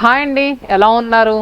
Hi అండి, ఎలా ఉన్నారు?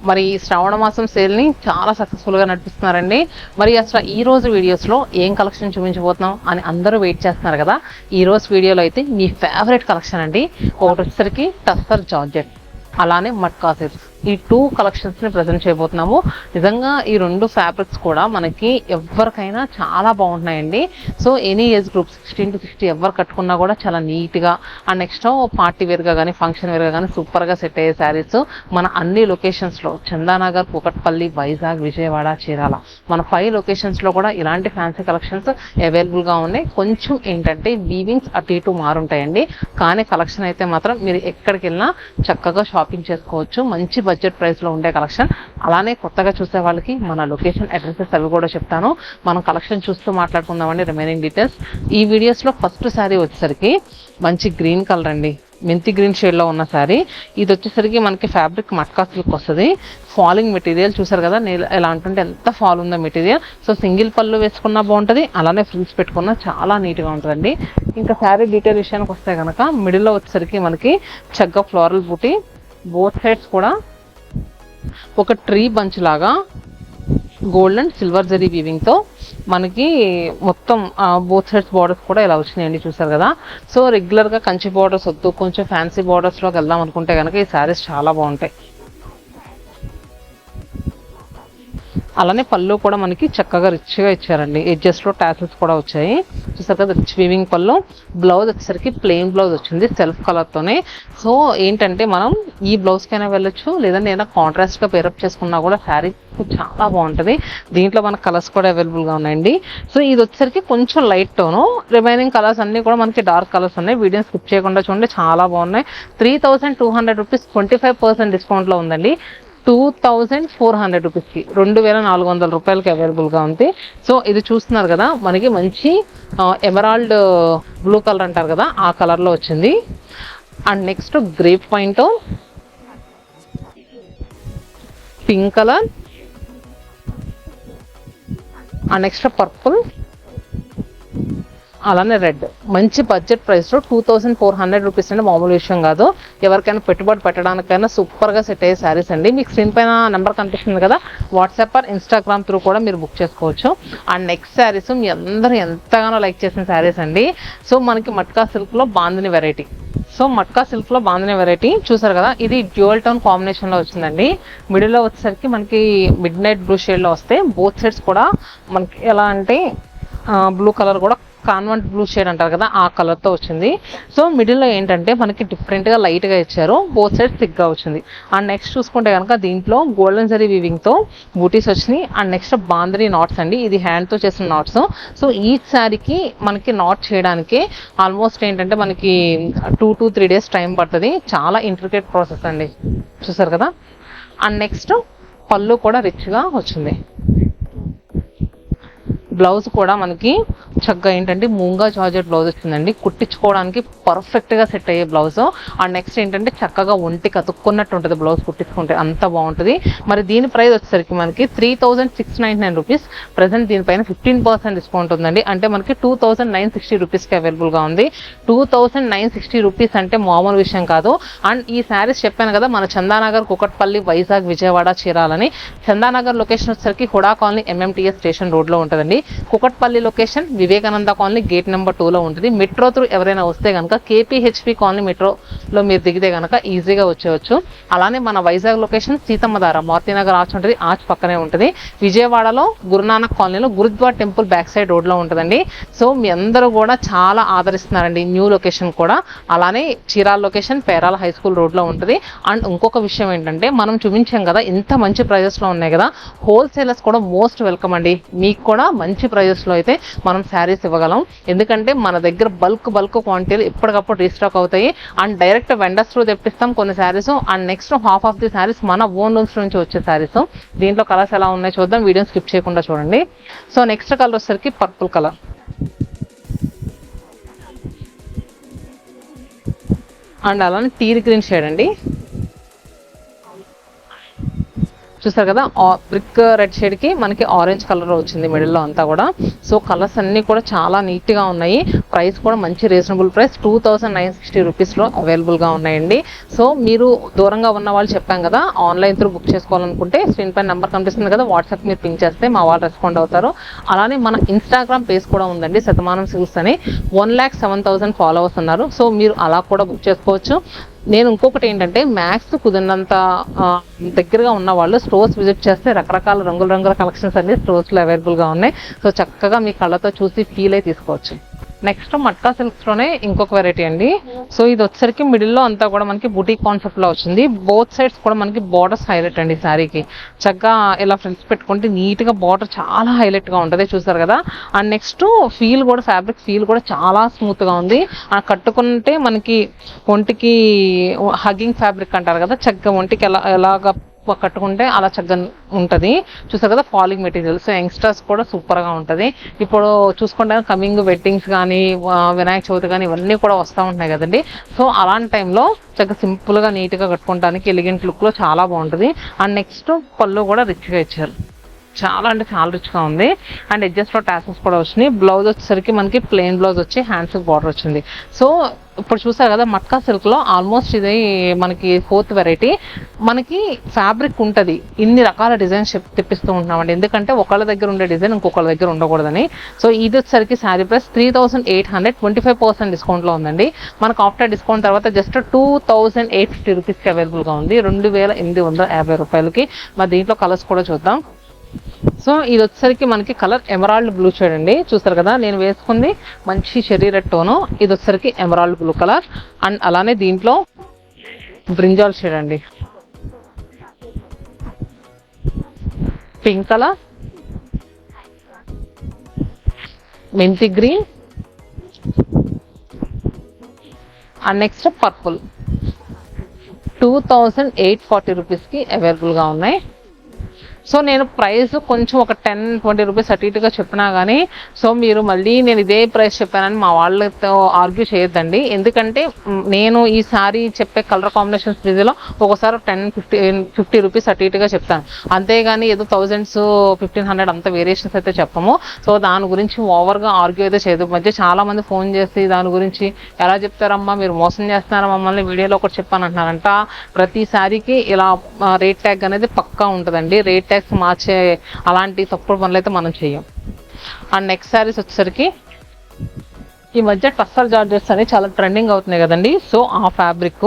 మరి శ్రావణ మాసం సేల్ని చాలా సక్సెస్ఫుల్గా నడిపిస్తున్నారండి. మరి అసలు ఈ రోజు వీడియోస్లో ఏం కలెక్షన్ చూపించబోతున్నాం అని అందరూ వెయిట్ చేస్తున్నారు కదా. ఈ రోజు వీడియోలో అయితే మీ ఫేవరెట్ కలెక్షన్ అండి. ఒకటి వచ్చేసరికి టస్సర్ జార్జెట్, అలానే మట్కా సిల్క్స్, ఈ 2 కలెక్షన్స్ని ప్రజెంట్ చేయబోతున్నాము. నిజంగా ఈ 2 ఫ్యాబ్రిక్స్ కూడా మనకి ఎవరికైనా చాలా బాగుంటున్నాయండి. So any age group 16 to 60 ఎవరు కట్టుకున్నా కూడా చాలా నీట్గా అండ్ నెక్స్ట్ పార్టీ వేర్గా కానీ ఫంక్షన్ వేర్గా కానీ సూపర్గా సెట్ అయ్యే శారీస్ మన అన్ని లొకేషన్స్లో చందానగర్, కూకట్పల్లి, వైజాగ్, విజయవాడ, చీరాల మన 5 లొకేషన్స్లో కూడా ఇలాంటి ఫ్యాన్సీ కలెక్షన్స్ అవైలబుల్గా ఉన్నాయి. కొంచెం ఏంటంటే వీవింగ్స్ అటు ఇటు మారుంటాయండి, కానీ కలెక్షన్ అయితే మాత్రం మీరు ఎక్కడికి వెళ్ళినా చక్కగా షాపింగ్ చేసుకోవచ్చు. మంచి బడ్జెట్ ప్రైస్లో ఉండే కలెక్షన్. అలానే కొత్తగా చూసే వాళ్ళకి మన లొకేషన్ అడ్రసెస్ అవి కూడా చెప్తాను. మనం కలెక్షన్ చూస్తూ మాట్లాడుకుందామండి రిమైనింగ్ డీటెయిల్స్. ఈ వీడియోస్లో ఫస్ట్ శారీ వచ్చేసరికి మంచి గ్రీన్ కలర్ అండి, మెంతి గ్రీన్ షేడ్లో ఉన్న శారీ. ఇది వచ్చేసరికి మనకి ఫ్యాబ్రిక్ మట్కా సిల్క్ వస్తుంది. ఫాలింగ్ మెటీరియల్ చూసారు కదా, ఎలా అంటుంటే ఎంత ఫాల్ ఉందో మెటీరియల్. సో సింగిల్ పళ్ళు వేసుకున్నా బాగుంటుంది, అలానే ఫ్రిల్స్ పెట్టుకున్నా చాలా నీట్గా ఉంటుందండి. ఇంకా శారీ డీటెయిల్ విషయానికి వస్తే కనుక మిడిల్లో వచ్చేసరికి మనకి చక్కగా ఫ్లోరల్ బూటీ, బోత్ సైడ్స్ కూడా ఒక ట్రీ బంచ్ లాగా గోల్డ్ అండ్ సిల్వర్ జరీ వీవింగ్తో మనకి మొత్తం బోత్ సైడ్స్ బార్డర్స్ కూడా ఇలా వచ్చినాయండి, చూసారు కదా. సో రెగ్యులర్గా కంచి బార్డర్స్ వద్దు, కొంచెం ఫ్యాన్సీ బార్డర్స్లోకి వెళ్దాం అనుకుంటే కనుక ఈ శారీస్ చాలా బాగుంటాయి. అలానే పళ్ళు కూడా మనకి చక్కగా రిచ్గా ఇచ్చారండి, ఎడ్జెస్ట్లో టాసిల్స్ కూడా వచ్చాయి, చూసారు కదా. రిచ్ వీవింగ్ పళ్ళు. బ్లౌజ్ వచ్చేసరికి ప్లెయిన్ బ్లౌజ్ వచ్చింది సెల్ఫ్ కలర్తోనే. సో ఏంటంటే మనం ఈ బ్లౌజ్కైనా వెళ్ళొచ్చు, లేదంటే ఏదైనా కాంట్రాస్ట్గా పేరప్ చేసుకున్నా కూడా శారీ చాలా బాగుంటుంది. దీంట్లో మనకు కలర్స్ కూడా అవైలబుల్గా ఉన్నాయండి. సో ఇది వచ్చేసరికి కొంచెం లైట్ టోను, రిమైనింగ్ కలర్స్ అన్నీ కూడా మనకి డార్క్ కలర్స్ ఉన్నాయి. వీడియోని స్కిప్ చేయకుండా చూడండి, చాలా బాగున్నాయి. 3200 రూపీస్ 25% డిస్కౌంట్లో ఉందండి. 2400 రూపీస్కి 2400 రూపాయలకి అవైలబుల్గా ఉంది. సో ఇది చూస్తున్నారు కదా, మనకి మంచి ఎమరాల్డ్ బ్లూ కలర్ అంటారు కదా, ఆ కలర్లో వచ్చింది. And next grape point, pink colour, and next purple, అలానే రెడ్. మంచి బడ్జెట్ ప్రైస్లో 2400 రూపీస్ అంటే మామూలు విషయం కాదు. ఎవరికైనా పెట్టుబడి పెట్టడానికైనా సూపర్గా సెట్ అయ్యే శారీస్ అండి. మీకు స్క్రీన్ పైన నెంబర్ కనిపిస్తుంది కదా, వాట్సాప్ ఆర్ ఇన్స్టాగ్రామ్ త్రూ కూడా మీరు బుక్ చేసుకోవచ్చు. అండ్ నెక్స్ట్ శారీస్ మీ అందరూ ఎంతగానో లైక్ చేసిన శారీస్ అండి. సో మనకి మట్కా సిల్క్లో బాందిని వెరైటీ. సో మట్కా సిల్క్లో బాందిని వెరైటీ చూసారు కదా, ఇది డ్యూయల్ టోన్ కాంబినేషన్లో వచ్చిందండి. మిడిల్లో వచ్చేసరికి మనకి మిడ్ నైట్ బ్లూ షేడ్లో వస్తే బోత్ సైడ్స్ కూడా మనకి ఎలా అంటే బ్లూ కలర్ కూడా కాన్వెంట్ బ్లూ షేడ్ అంటారు కదా, ఆ కలర్తో వచ్చింది. సో మిడిల్లో ఏంటంటే మనకి డిఫరెంట్గా లైట్గా ఇచ్చారు, బోత్ సైడ్ థిక్గా వచ్చింది. అండ్ నెక్స్ట్ చూసుకుంటే కనుక దీంట్లో గోల్డెన్ జరీ వీవింగ్తో బూటీస్ వచ్చినాయి. అండ్ నెక్స్ట్ బాందరీ నాట్స్ అండి, ఇది హ్యాండ్తో చేసిన నాట్స్. సో ఈ శారీకి మనకి నాట్ చేయడానికి ఆల్మోస్ట్ ఏంటంటే మనకి 2 to 3 days టైం పడుతుంది. చాలా ఇంట్రికేట్ ప్రాసెస్ అండి, చూసారు కదా. అండ్ నెక్స్ట్ పళ్ళు కూడా రిచ్గా వచ్చింది. బ్లౌజ్ కూడా మనకి చక్కగా ఏంటంటే మూంగా జార్జెట్ బ్లౌజ్ వచ్చిందండి, కుట్టించుకోవడానికి పర్ఫెక్ట్గా సెట్ అయ్యే బ్లౌజ్. అండ్ నెక్స్ట్ ఏంటంటే చక్కగా ఒంటికి అతుక్కున్నట్టు ఉంటుంది బ్లౌజ్ కుట్టించుకుంటే, అంత బాగుంటుంది. మరి దీని ప్రైస్ వచ్చేసరికి మనకి 3699 రూపీస్. ప్రజెంట్ దీనిపైన 15% డిస్కౌంట్ ఉందండి, అంటే మనకి 2960 రూపీస్కి అవైలబుల్గా ఉంది. 2960 రూపీస్ అంటే మామూలు విషయం కాదు. అండ్ ఈ శారీస్ చెప్పాను కదా, మన చందానగర్, కూకట్పల్లి, వైజాగ్, విజయవాడ, చీరాలని. చందానగర్ లొకేషన్ వచ్చేసరికి హుడా కాలనీ MMTS స్టేషన్ రోడ్లో ఉంటుందండి. Kukatpally location Vivekananda colony gate number 2లో ఉంటుంది. మెట్రో త్రూ ఎవరైనా వస్తే కనుక KPHP కాలనీ మెట్రోలో మీరు దిగితే కనుక ఈజీగా వచ్చేవచ్చు. అలానే మన వైజాగ్ లొకేషన్ సీతమ్మధార, మారుతినగర్ ఆర్చ్ ఉంటుంది, ఆర్చ్ పక్కనే ఉంటుంది. విజయవాడలో గురునానక్ కాలనీలో గురుద్వార్ టెంపుల్ బ్యాక్ సైడ్ రోడ్లో ఉంటుందండి. సో మీ అందరూ కూడా చాలా ఆదరిస్తున్నారండి న్యూ లొకేషన్ కూడా. అలానే Chirala location Perala high school రోడ్లో ఉంటుంది. అండ్ ఇంకొక విషయం ఏంటంటే మనం చూపించాం కదా ఇంత మంచి ప్రైజెస్లో ఉన్నాయి కదా, హోల్సేలర్స్ కూడా మోస్ట్ వెల్కమ్ అండి. మీకు కూడా మంచి ప్రైజెస్లో అయితే మనం శారీస్ ఇవ్వగలం, ఎందుకంటే మన దగ్గర బల్క్ క్వాంటిటీలు ఎప్పటికప్పుడు రీస్టాక్ అవుతాయి. అండ్ డైరెక్ట్ వెండర్స్ త్రూ తెప్పిస్తాం కొన్ని saris. And next half of the saris మన ఓన్ రూమ్స్ నుంచి వచ్చే శారీస్. దీంట్లో కలర్స్ ఎలా ఉన్నాయో చూద్దాం, వీడియో స్కిప్ చేయకుండా చూడండి. సో నెక్స్ట్ కలర్ వచ్చేసరికి పర్పుల్ కలర్, అండ్ అలానే టీ గ్రీన్ షేడ్ అండి. చూసారు కదా బ్రిక్ రెడ్ షేడ్ కి మనకి ఆరెంజ్ కలర్ వచ్చింది మిడిల్ లో అంతా కూడా. సో కలర్స్ అన్ని కూడా చాలా నీట్ గా ఉన్నాయి. ప్రైస్ కూడా మంచి రీజనబుల్ ప్రైస్ 2960 రూపీస్ లో అవైలబుల్ గా ఉన్నాయండి. సో మీరు దూరంగా ఉన్న వాళ్ళు చెప్పాం కదా, ఆన్లైన్ త్రూ బుక్ చేసుకోవాలనుకుంటే స్క్రీన్ పైన నెంబర్ కనిపిస్తుంది కదా, వాట్సాప్ మీరు పింక్ చేస్తే మా వాళ్ళు రెస్పాండ్ అవుతారు. అలానే మన ఇన్స్టాగ్రామ్ పేజ్ కూడా ఉందండి, శతమానం సిల్క్స్ అని. 1,07,000 ఫాలోవర్స్ ఉన్నారు. సో మీరు అలా కూడా బుక్ చేసుకోవచ్చు. నేను ఇంకొకటి ఏంటంటే, మ్యాక్స్ కుదిరినంత దగ్గరగా ఉన్న వాళ్ళు స్టోర్స్ విజిట్ చేస్తే రకరకాల రంగుల కలెక్షన్స్ అన్ని స్టోర్స్లో అవైలబుల్గా ఉన్నాయి. సో చక్కగా మీ కళ్ళతో చూసి ఫీల్ అయి తీసుకోవచ్చు. నెక్స్ట్ మట్కా సిల్క్స్ లోనే ఇంకొక వెరైటీ అండి. సో ఇది వచ్చరికి మిడిల్ లో అంతా కూడా మనకి బుటీక్ కాన్సెప్ట్ లో వచ్చింది. బోత్ సైడ్స్ కూడా మనకి బార్డర్స్ హైలైట్ అండి. శారీకి చక్కగా ఇలా ఫ్రిల్స్ పెట్టుకుంటే నీట్ గా బార్డర్ చాలా హైలైట్ గా ఉంటది, చూసారు కదా. అండ్ నెక్స్ట్ ఫీల్ కూడా, ఫ్యాబ్రిక్ ఫీల్ కూడా చాలా స్మూత్ గా ఉంది. కట్టుకుంటే మనకి ఒంటికి హగ్గింగ్ ఫ్యాబ్రిక్ అంటారు కదా, చక్కగా ఒంటికి ఎలాగా కట్టుకుంటే అలా చక్కగా ఉంటది. చూసారు కదా ఫాలింగ్ మెటీరియల్. సో యంగ్స్టర్స్ కూడా సూపర్ గా ఉంటది. ఇప్పుడు చూసుకుంటే కమింగ్ వెడ్డింగ్స్ కానీ, వినాయక చవితి కానీ ఇవన్నీ కూడా వస్తూ ఉంటున్నాయి కదండి. సో అలాంటి టైంలో చక్కగా సింపుల్ గా నీట్ గా కట్టుకోవడానికి ఎలిగెంట్ లుక్ లో చాలా బాగుంటది. అండ్ నెక్స్ట్ పళ్ళు కూడా రిచ్ గా ఇచ్చారు, చాలా అంటే చాలా రిచ్ గా ఉంది. అండ్ ఎడ్జెస్ లో టాసల్స్ కూడా వచ్చినాయి. బ్లౌజ్ వచ్చేసరికి మనకి ప్లెయిన్ బ్లౌజ్ వచ్చి హ్యాండ్స్ బార్డర్ వచ్చింది. సో ఇప్పుడు చూసారు కదా మట్కా సిల్క్ లో ఆల్మోస్ట్ ఇది మనకి 4th వెరైటీ. మనకి ఫ్యాబ్రిక్ ఉంటది, ఇన్ని రకాల డిజైన్స్ తెప్పిస్తూ ఉంటున్నామండి. ఎందుకంటే ఒకళ్ళ దగ్గర ఉండే డిజైన్ ఇంకొకళ్ళ దగ్గర ఉండకూడదని. సో ఇది వచ్చేసరికి శారీ ప్రైస్ 3,800, 25% డిస్కౌంట్ లో ఉందండి. మనకు ఆఫ్టర్ డిస్కౌంట్ తర్వాత జస్ట్ 2,850 రూపీస్ కి అవైలబుల్ గా ఉంది, 2,850 రూపాయలకి. మరి దీంట్లో కలర్స్ కూడా చూద్దాం. సో ఇది వచ్చేసరికి మనకి కలర్ ఎమరాల్డ్ బ్లూ షేడ్ అండి. చూస్తారు కదా నేను వేసుకుంది మంచి చెర్రీ రెడ్ టోను, ఇది వచ్చేసరికి ఎమరాల్డ్ బ్లూ కలర్. అండ్ అలానే దీంట్లో బ్రింజాల్ షేడ్ అండి, పింక్ కలర్, మెంతి గ్రీన్, అండ్ నెక్స్ట్ పర్పుల్. 2,840 రూపీస్కి అవైలబుల్గా ఉన్నాయి. సో నేను ప్రైస్ కొంచెం ఒక 10-20 రూపీస్ అటు ఇటుగా చెప్పినా కానీ, సో మీరు మళ్ళీ నేను ఇదే ప్రైస్ చెప్పానని మా వాళ్ళతో ఆర్గ్యూ చేయొద్దండి. ఎందుకంటే నేను ఈ సారీ చెప్పే కలర్ కాంబినేషన్స్ బిజీలో ఒకసారి 10-50 రూపీస్ అటు ఇటుగా చెప్తాను, అంతేగాని ఏదో 1000s 1,500 అంత వేరియేషన్స్ అయితే చెప్పము. సో దాని గురించి ఓవర్గా ఆర్గ్యూ అయితే చేయదు. మధ్య చాలా మంది ఫోన్ చేసి దాని గురించి ఎలా చెప్తారమ్మా మీరు మోసం చేస్తున్నారా మమ్మల్ని, వీడియోలో ఒకటి చెప్పాను అంటున్నారంట. ప్రతి సారీకి ఇలా రేట్ ట్యాగ్ అనేది పక్కా ఉంటుందండి. రేట్ ట్యాగ్స్ మార్చే అలాంటి తప్పుడు పనులు అయితే మనం చెయ్యం. అండ్ నెక్స్ట్ శారీస్ వచ్చేసరికి ఈ మధ్య టస్సర్ జార్జెట్స్ అని చాలా ట్రెండింగ్ అవుతున్నాయి కదండి. సో ఆ ఫ్యాబ్రిక్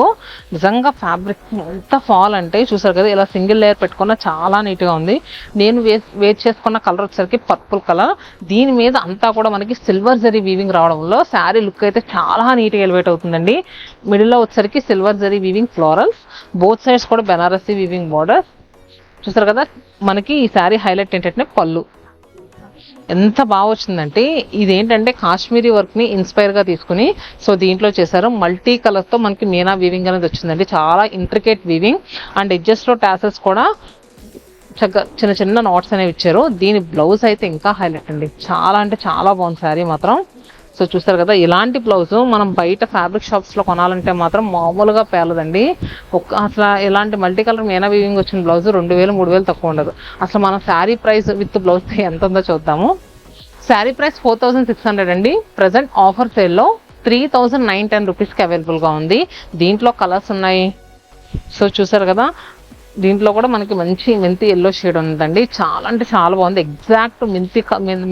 నిజంగా ఫ్యాబ్రిక్ ఎంత ఫాల్ అంటే చూసారు కదా, ఇలా సింగిల్ లేయర్ పెట్టుకున్న చాలా నీట్గా ఉంది. నేను వేర్ చేసుకున్న కలర్ వచ్చేసరికి పర్పుల్ కలర్. దీని మీద అంతా కూడా మనకి సిల్వర్ జరీ వీవింగ్ రావడంలో శారీ లుక్ అయితే చాలా నీట్గా ఎలివేట్ అవుతుందండి. మిడిల్లో వచ్చేసరికి silver zari weaving florals, both sides కూడా బెనారసీ వీవింగ్ బార్డర్. చూసారు కదా మనకి ఈ శారీ హైలైట్ ఏంటంటే పళ్ళు ఎంత బాగా వచ్చిందంటే, ఇదేంటంటే కాశ్మీరీ వర్క్ ని ఇన్స్పైర్ గా తీసుకుని సో దీంట్లో చేశారు. మల్టీ కలర్ తో మనకి మీనా వీవింగ్ అనేది వచ్చిందండి, చాలా ఇంట్రికేట్ వీవింగ్. అండ్ ఎడ్జెస్ లో టాసల్స్ కూడా చక్కగా చిన్న చిన్న నాట్స్ అనేవి ఇచ్చారు. దీని బ్లౌజ్ అయితే ఇంకా హైలైట్ అండి, చాలా అంటే చాలా బాగుంది శారీ మాత్రం. సో చూస్తారు కదా ఇలాంటి బ్లౌజ్ మనం బయట ఫ్యాబ్రిక్ షాప్స్ లో కొనాలంటే మాత్రం మామూలుగా పేలదండి. అసలు ఇలాంటి మల్టీ కలర్ మీనా వీవింగ్ వచ్చిన బ్లౌజ్ 2,000-3,000 తక్కువ ఉండదు. అసలు మన శారీ ప్రైస్ విత్ బ్లౌజ్ ఎంత ఉందో చూద్దాము. శారీ ప్రైస్ 4,600 అండి. ప్రజెంట్ ఆఫర్ సేల్లో 3,910 రూపీస్కి అవైలబుల్గా ఉంది. దీంట్లో కలర్స్ ఉన్నాయి. సో చూసారు కదా దీంట్లో కూడా మనకి మంచి మెంతి ఎల్లో షేడ్ ఉందండి, చాలా అంటే చాలా బాగుంది. ఎగ్జాక్ట్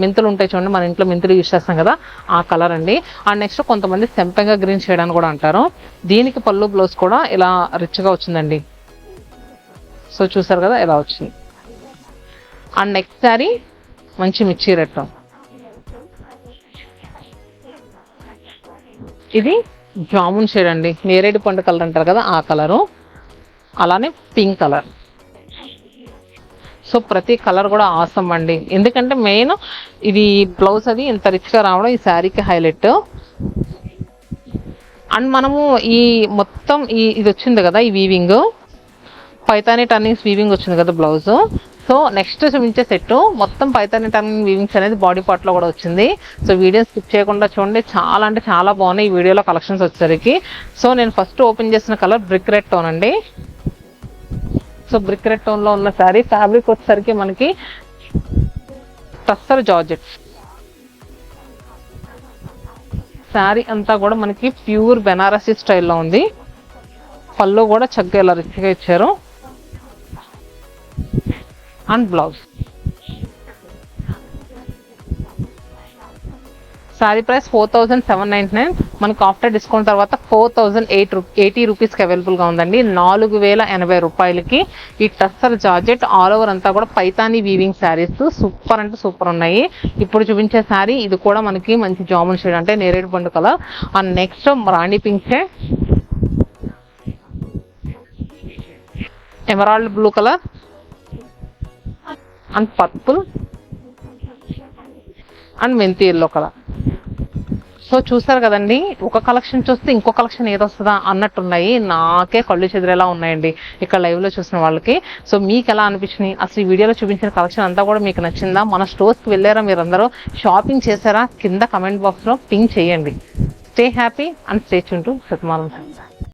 మెంతులు ఉంటాయి చూడండి, మన ఇంట్లో మెంతులు యూజ్ చేస్తాం కదా ఆ కలర్ అండి. అండ్ నెక్స్ట్ కొంతమంది సెంపెంగా గ్రీన్ షేడ్ అని కూడా అంటారు. దీనికి పళ్ళు బ్లౌజ్ కూడా ఇలా రిచ్గా వచ్చిందండి. సో చూసారు కదా ఇలా వచ్చింది. అండ్ నెక్స్ట్ శారీ మంచి మిర్చి రెడ్, ఇది జామున్ షేడ్ అండి, నేరేడు పండు కలర్ అంటారు కదా ఆ కలరు. అలానే పింక్ కలర్. సో ప్రతి కలర్ కూడా ఆసమ్ అండి, ఎందుకంటే మెయిన్ ఇది బ్లౌజ్ అది ఇంత రిచ్గా రావడం ఈ శారీకి హైలైట్. అండ్ మనము ఈ మొత్తం ఇది వచ్చింది కదా ఈ వీవింగ్, పైతానీ టర్నింగ్స్ వీవింగ్ వచ్చింది కదా బ్లౌజ్. సో నెక్స్ట్ చూపించే సెట్ మొత్తం పైతానీ టర్నింగ్ వీవింగ్స్ అనేది బాడీ పార్ట్ లో కూడా వచ్చింది. సో వీడియో స్కిప్ చేయకుండా చూడండి, చాలా అంటే చాలా బాగున్నాయి ఈ వీడియోలో కలెక్షన్స్ వచ్చేసరికి. సో నేను ఫస్ట్ ఓపెన్ చేసిన కలర్ బ్రిక్ రెడ్ టోన్ అండి. సో బ్రిక్ రెడ్ టోన్ లో ఉన్న శారీ. ఫ్యాబ్రిక్ వచ్చేసరికి మనకి టస్సర్ జార్జెట్. శారీ అంతా కూడా మనకి ప్యూర్ బెనారసీ స్టైల్లో ఉంది. పళ్ళు కూడా చక్కగా ఇలా రిచ్గా ఇచ్చారు. And blouse. శారీ ప్రైస్ 4799. మనకు ఆఫ్టర్ డిస్కౌంట్ తర్వాత 4080 రూపీస్కి అవైలబుల్గా ఉందండి. 4080 రూపాయలకి ఈ టస్సర్ జార్జెట్ ఆల్ ఓవర్ అంతా కూడా పైతానీ వీవింగ్ శారీస్ సూపర్ అంటే సూపర్ ఉన్నాయి. ఇప్పుడు చూపించే శారీ ఇది కూడా మనకి మంచి జామున్ షేడ్ అంటే నేరేడు పండు colour. And next Rani pink shade, emerald blue colour and purple and మెంతి ఎల్లో కలర్. సో చూసారు కదండి, ఒక కలెక్షన్ చూస్తే ఇంకో కలెక్షన్ ఏదొస్తుందా అన్నట్టున్నాయి. నాకే కళ్ళు చెదిరేలా ఉన్నాయండి ఇక్కడ లైవ్లో చూసిన వాళ్ళకి. సో మీకు ఎలా అనిపించినాయి, అసలు ఈ వీడియోలో చూపించిన కలెక్షన్ అంతా కూడా మీకు నచ్చిందా? మన స్టోర్స్కి వెళ్ళారా, మీరందరూ షాపింగ్ చేశారా? కింద కమెంట్ బాక్స్లో పింక్ చేయండి. Stay happy and stay tune to Shatamanam.